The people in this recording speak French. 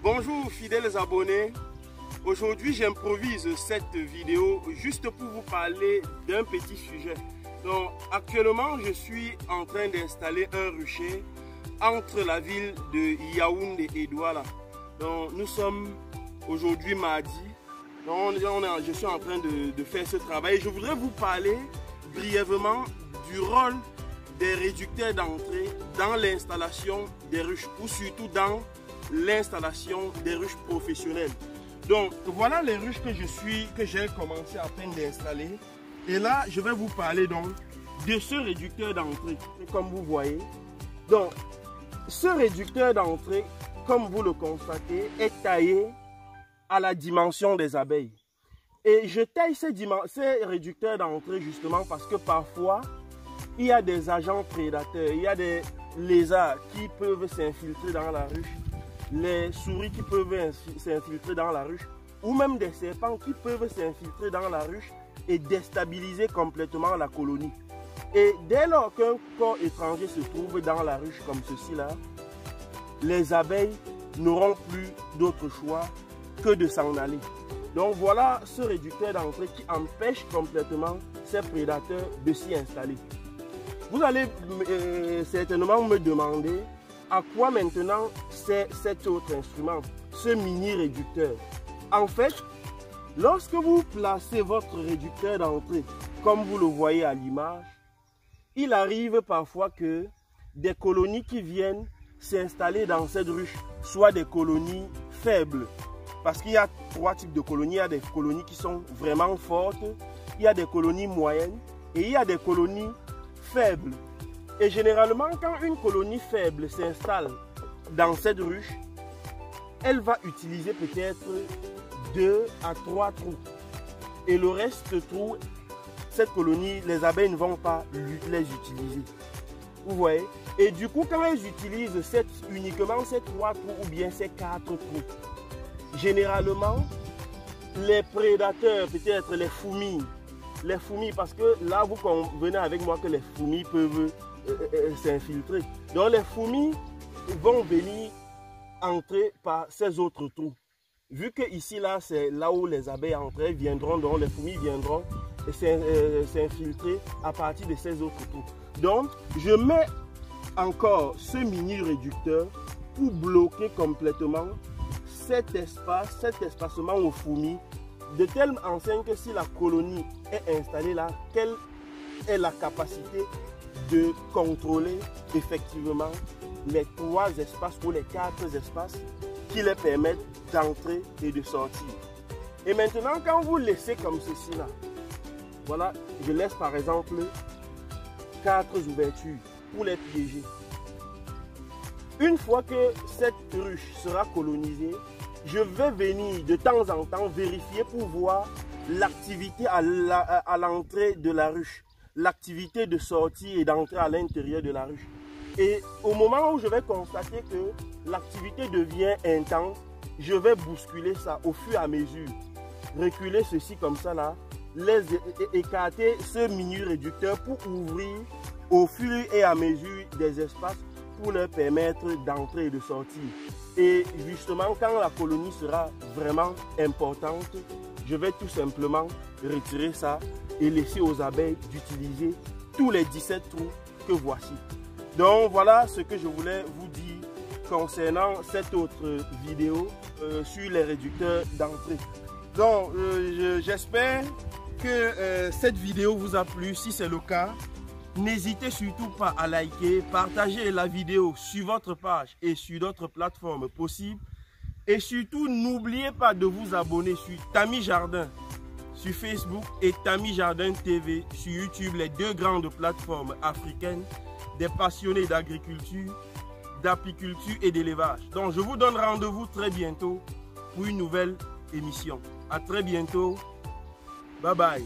Bonjour fidèles abonnés, aujourd'hui j'improvise cette vidéo juste pour vous parler d'un petit sujet. Donc actuellement je suis en train d'installer un rucher entre la ville de Yaoundé et Douala. Donc nous sommes aujourd'hui mardi, donc je suis en train de faire ce travail et je voudrais vous parler brièvement du rôle des réducteurs d'entrée dans l'installation des ruches ou surtout dans l'installation des ruches professionnelles. Donc voilà les ruches que j'ai commencé à peine d'installer. Et là je vais vous parler donc de ce réducteur d'entrée. Comme vous voyez, donc ce réducteur d'entrée, comme vous le constatez, est taillé à la dimension des abeilles. Et je taille ces réducteurs d'entrée justement parce que parfois il y a des agents prédateurs, il y a des lézards qui peuvent s'infiltrer dans la ruche, les souris qui peuvent s'infiltrer dans la ruche, ou même des serpents qui peuvent s'infiltrer dans la ruche et déstabiliser complètement la colonie. Et dès lors qu'un corps étranger se trouve dans la ruche comme ceci là, les abeilles n'auront plus d'autre choix que de s'en aller. Donc voilà ce réducteur d'entrée qui empêche complètement ces prédateurs de s'y installer. Vous allez certainement me demander à quoi maintenant c'est cet autre instrument, ce mini réducteur. En fait, lorsque vous placez votre réducteur d'entrée, comme vous le voyez à l'image, il arrive parfois que des colonies qui viennent s'installer dans cette ruche soient des colonies faibles. Parce qu'il y a trois types de colonies. Il y a des colonies qui sont vraiment fortes, il y a des colonies moyennes et il y a des colonies faibles. Et généralement, quand une colonie faible s'installe dans cette ruche, elle va utiliser peut-être 2 à 3 trous. Et le reste de trous, cette colonie, les abeilles ne vont pas les utiliser. Vous voyez? Et du coup, quand elles utilisent uniquement ces 3 trous ou bien ces 4 trous, généralement, les prédateurs, peut-être les fourmis, parce que là, vous convenez avec moi que les fourmis peuvent s'infiltrer. Donc, les fourmis vont venir entrer par ces autres trous. Vu que ici, là, c'est là où les abeilles entrent, viendront, donc les fourmis viendront s'infiltrer à partir de ces autres trous. Donc, je mets encore ce mini réducteur pour bloquer complètement cet espacement aux fourmis, de telle enseigne que si la colonie est installée là, qu'elle ait la capacité de contrôler effectivement les 3 espaces ou les 4 espaces qui les permettent d'entrer et de sortir. Et maintenant, quand vous laissez comme ceci là, voilà, je laisse par exemple 4 ouvertures pour les piéger. Une fois que cette ruche sera colonisée, je vais venir de temps en temps vérifier pour voir l'activité à l'entrée de la ruche, l'activité de sortie et d'entrer à l'intérieur de la ruche. Et au moment où je vais constater que l'activité devient intense, je vais bousculer ça au fur et à mesure. Reculer ceci comme ça là, écarter ce mini réducteur pour ouvrir au fur et à mesure des espaces pour leur permettre d'entrer et de sortir. Et justement, quand la colonie sera vraiment importante, je vais tout simplement retirer ça et laisser aux abeilles d'utiliser tous les 17 trous que voici. Donc voilà ce que je voulais vous dire concernant cette autre vidéo sur les réducteurs d'entrée. Donc j'espère que cette vidéo vous a plu. Si c'est le cas, n'hésitez surtout pas à liker, partager la vidéo sur votre page et sur d'autres plateformes possibles. Et surtout, n'oubliez pas de vous abonner sur Tami Jardin sur Facebook et Tami Jardin TV sur YouTube, les 2 grandes plateformes africaines des passionnés d'agriculture, d'apiculture et d'élevage. Donc, je vous donne rendez-vous très bientôt pour une nouvelle émission. À très bientôt. Bye bye.